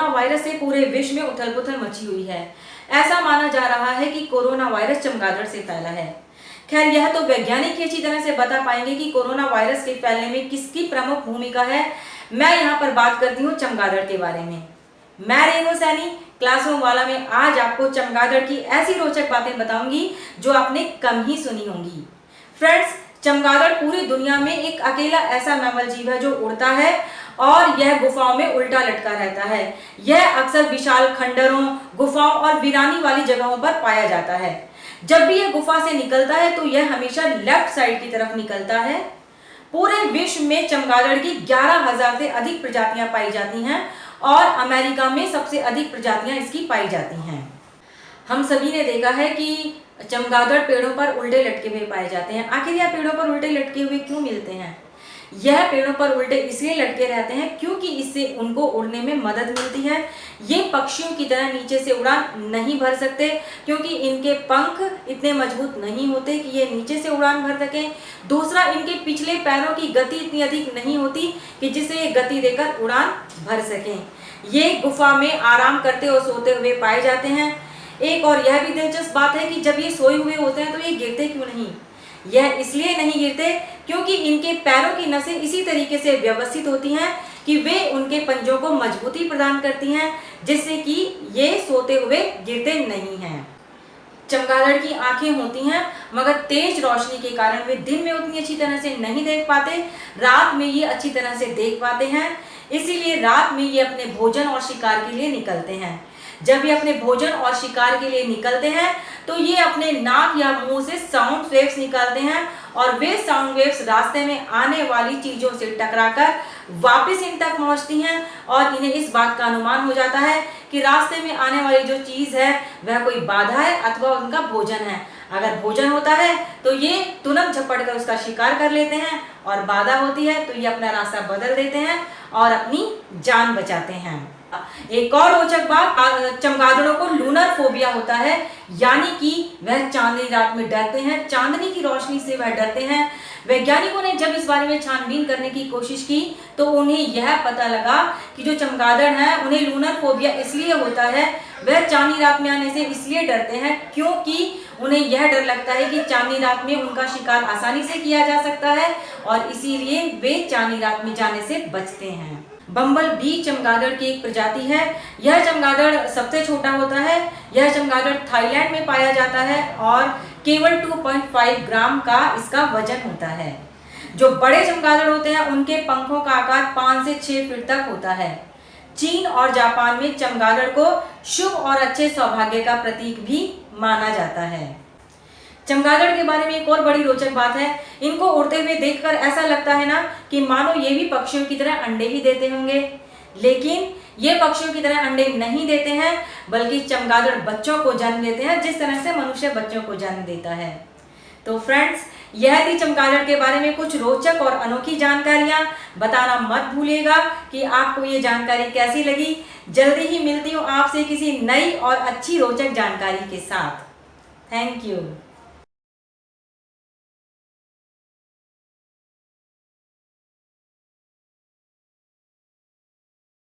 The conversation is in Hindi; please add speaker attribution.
Speaker 1: कोरोना वायरस से पूरे विश्व में उथल-पुथल मची हुई है। ऐसा माना जा रहा है कि कोरोना वायरस चमगादड़ से फैला है। खैर, यह तो वैज्ञानिक ही अच्छी तरह से बता पाएंगे कि कोरोना वायरस के फैलने में किसकी प्रमुख भूमिका है। मैं यहाँ पर बात करती हूँ चमगादड़ के बारे में। मैं रेणु सैनी क्लासरूम वाला में आज आपको चमगादड़ की ऐसी रोचक बातें बताऊंगी जो आपने कम ही सुनी होंगी। फ्रेंड्स, चमगादड़ पूरी दुनिया में एक अकेला ऐसा मैमल जीव है जो उड़ता है और यह गुफाओं में उल्टा लटका रहता है। यह अक्सर विशाल खंडरों, गुफाओं और वीरानी वाली जगहों पर पाया जाता है। जब भी यह गुफा से निकलता है तो यह हमेशा लेफ्ट साइड की तरफ निकलता है। पूरे विश्व में चमगादड़ की 11,000 से अधिक प्रजातियां पाई जाती हैं और अमेरिका में सबसे अधिक प्रजातियां इसकी पाई जाती हैं। हम सभी ने देखा है कि चमगादड़ पेड़ों पर उल्टे लटके हुए पाए जाते हैं। आखिर यह पेड़ों पर उल्टे लटके हुए क्यों मिलते हैं? यह पेड़ों पर उल्टे इसलिए लटके रहते हैं क्योंकि इससे उनको उड़ने में मदद मिलती है। ये पक्षियों की तरह नीचे से उड़ान नहीं भर सकते क्योंकि इनके पंख इतने मजबूत नहीं होते कि ये नीचे से उड़ान भर सकें। दूसरा, इनके पिछले पैरों की गति इतनी अधिक नहीं होती कि जिससे ये गति देकर उड़ान भर सकें। ये गुफा में आराम करते और सोते हुए पाए जाते हैं। एक और यह भी दिलचस्प बात है कि जब ये सोए हुए होते हैं तो ये गिरते क्यों नहीं? यह इसलिए नहीं गिरते क्योंकि इनके पैरों की नसें इसी तरीके से व्यवस्थित होती हैं कि वे उनके पंजों को मजबूती प्रदान करती हैं, जिससे कि ये सोते हुए गिरते नहीं हैं। चमगादड़ की आंखें होती हैं मगर तेज रोशनी के कारण वे दिन में उतनी अच्छी तरह से नहीं देख पाते। रात में ये अच्छी तरह से देख पाते हैं, इसीलिए रात में ये अपने भोजन और शिकार के लिए निकलते हैं। जब ये अपने भोजन और शिकार के लिए निकलते हैं तो ये अपने नाक या मुंह से साउंड वेव्स निकालते हैं और वे साउंड वेव्स रास्ते में आने वाली चीजों से टकराकर वापस इन तक पहुंचती हैं और इन्हें इस बात का अनुमान हो जाता है कि रास्ते में आने वाली जो चीज है वह कोई बाधा है अथवा उनका भोजन है। अगर भोजन होता है तो ये तुरंत झपट कर उसका शिकार कर लेते हैं और बाधा होती है तो ये अपना रास्ता बदल देते हैं और अपनी जान बचाते हैं। एक और रोचक बात, चमगादड़ों को लूनर फोबिया होता है, यानी कि वह चांदनी रात में डरते हैं। चांदनी की रोशनी से वह डरते हैं। वैज्ञानिकों ने जब इस बारे में छानबीन करने की कोशिश की तो उन्हें यह पता लगा कि जो चमगादड़ हैं उन्हें लूनर फोबिया इसलिए होता है, वह चांदनी रात में आने से इसलिए डरते हैं क्योंकि उन्हें यह डर लगता है कि चांदनी रात में उनका शिकार आसानी से किया जा सकता है और इसीलिए वे चांदनी रात में जाने से बचते हैं। बम्बल बी चमगादड़ की एक प्रजाति है। यह चमगादड़ सबसे छोटा होता है। यह चमगादड़ थाईलैंड में पाया जाता है और केवल 2.5 ग्राम का इसका वजन होता है। जो बड़े चमगादड़ होते हैं उनके पंखों का आकार 5 से 6 फीट तक होता है। चीन और जापान में चमगादड़ को शुभ और अच्छे सौभाग्य का प्रतीक भी माना जाता है। चमगादड़ के बारे में एक और बड़ी रोचक बात है, इनको उड़ते हुए देखकर ऐसा लगता है ना कि मानो ये भी पक्षियों की तरह अंडे ही देते होंगे, लेकिन ये पक्षियों की तरह अंडे नहीं देते हैं बल्कि चमगादड़ बच्चों को जन्म देते हैं जिस तरह से मनुष्य बच्चों को जन्म देता है। तो फ्रेंड्स, यह थी चमगादड़ के बारे में कुछ रोचक और अनोखी जानकारियां। बताना मत भूलिएगा कि आपको ये जानकारी कैसी लगी। जल्दी ही मिलती हूँ आपसे किसी नई और अच्छी रोचक जानकारी के साथ। Thank you.